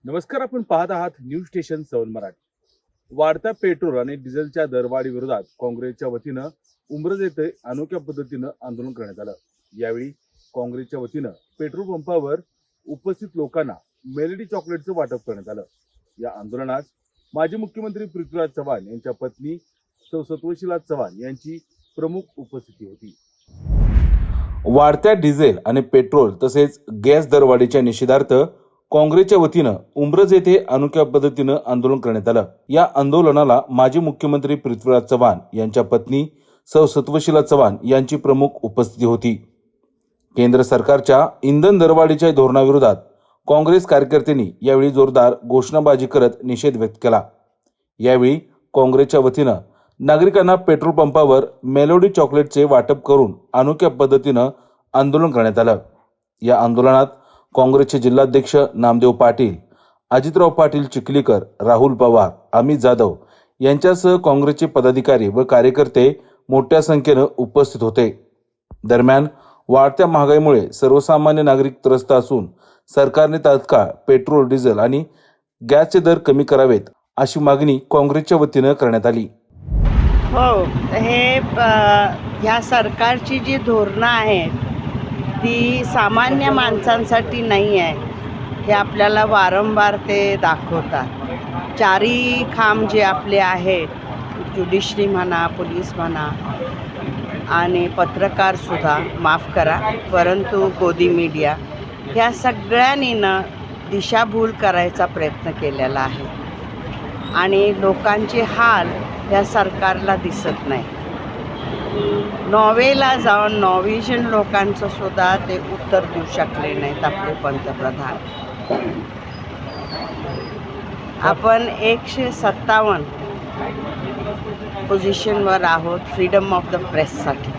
नमस्कार, आपण पाहत आहात न्यूज स्टेशन 7 मराठी। वाढत्या पेट्रोल आणि डिझेलच्या दरवाढी विरोधात काँग्रेसच्या वतीनं उंब्रज येथे अनोख्या पद्धतीनं आंदोलन करण्यात आलं। यावेळी काँग्रेसच्या वतीनं पेट्रोल पंपावर उपस्थित लोकांना मेलडी चॉकलेटचं वाटप करण्यात आलं। या आंदोलनात माजी मुख्यमंत्री पृथ्वीराज चव्हाण यांच्या पत्नी सौ सत्वशीला चव्हाण यांची प्रमुख उपस्थिती होती। वाढत्या डिझेल आणि पेट्रोल तसेच गॅस दरवाढीच्या निषेधार्थ काँग्रेसच्या वतीनं उंब्रज येथे अनोख्या पद्धतीनं आंदोलन करण्यात आलं। या आंदोलनाला माजी मुख्यमंत्री पृथ्वीराज चव्हाण यांच्या पत्नी सौ सत्वशीला चव्हाण यांची प्रमुख उपस्थिती होती। केंद्र सरकारच्या इंधन दरवाढीच्या धोरणाविरोधात काँग्रेस कार्यकर्त्यांनी यावेळी जोरदार घोषणाबाजी करत निषेध व्यक्त केला। यावेळी काँग्रेसच्या वतीनं नागरिकांना पेट्रोल पंपावर मेलोडी चॉकलेटचे वाटप करून अनोख्या पद्धतीनं आंदोलन करण्यात आलं। या आंदोलनात काँग्रेसचे जिल्हाध्यक्ष नामदेव पाटील, अजितराव पाटील चिखलीकर, राहुल पवार, अमित जाधव यांच्यासह काँग्रेसचे पदाधिकारी व कार्यकर्ते मोठ्या संख्येनं उपस्थित होते। दरम्यान वाढत्या महागाईमुळे सर्वसामान्य नागरिक त्रस्त असून सरकारने तात्काळ पेट्रोल, डिझेल आणि गॅसचे दर कमी करावेत अशी मागणी काँग्रेसच्या वतीनं करण्यात आली। हो, ह्या सरकारची जी धोरणं आहेत ती सामान्य माणसांसाठी नाही आहे, हे आपल्याला वारंवार ते दाखवतात। चारी खांब जे आपले आहेत, ज्युडिशरी म्हणा, पोलीस म्हणा आणि पत्रकारसुद्धा, माफ करा, परंतु गोदी मीडिया, ह्या सगळ्यांनी दिशाभूल करायचा प्रयत्न केलेला आहे आणि लोकांचे हाल ह्या सरकारला दिसत नाही। नॉर्वेला जाऊन नॉर्वेजियन लोकांचं सुद्धा ते उत्तर देऊ शकले नाहीत आपले पंतप्रधान। आपण 157 पोझिशनवर आहोत फ्रीडम ऑफ द प्रेससाठी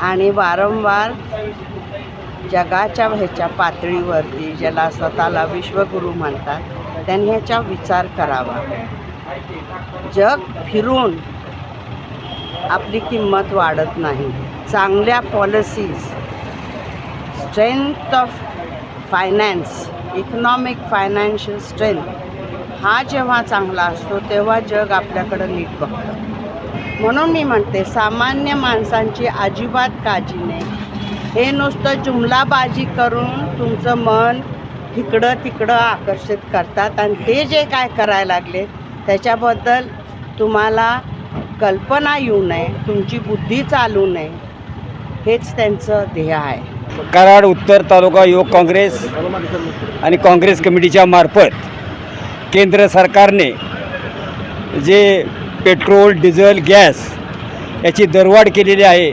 आणि वारंवार जगाच्या ह्याच्या पातळीवरती, ज्याला स्वतःला विश्वगुरू म्हणतात, त्यांनी ह्याचा विचार करावा। जग फिरून आपली किंमत वाढत नाही। चांगल्या policies, strength of finance, economic financial strength हा जेव्हा चांगला असतो तेव्हा जग आपल्याकडं नीट बघतं। म्हणून मी म्हणते, सामान्य माणसांची अजिबात काळजी नाही। हे नुसतं जुमलाबाजी करून तुमचं मन इकडं तिकडं आकर्षित करतात आणि ते जे काय करायला लागले त्याच्याबद्दल तुम्हाला कल्पना येऊ नये, तुमची बुद्धी चालू नये, हेच त्यांचं ध्येय आहे। कराड उत्तर तालुका युवक काँग्रेस आणि काँग्रेस कमिटीच्या मार्फत केंद्र सरकारने जे पेट्रोल, डिझेल, गॅस याची दरवाढ केलेली आहे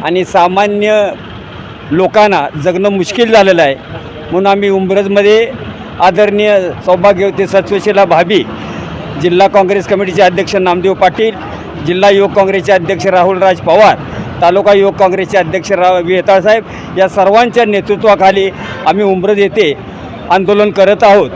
आणि सामान्य लोकांना जगणं मुश्किल झालेलं आहे। म्हणून आम्ही उंब्रजमध्ये आदरणीय सौभाग्यवती सत्वशीला भाभी, जिल्हा काँग्रेस कमिटीचे अध्यक्ष नामदेव पाटील, जिल्हा युवक काँग्रेसचे अध्यक्ष राहुलराज पवार, तालुका युवक काँग्रेसचे अध्यक्ष वेताळ साहेब या सर्वांच्या नेतृत्वाखाली आम्ही उंब्रज येथे आंदोलन करत आहोत।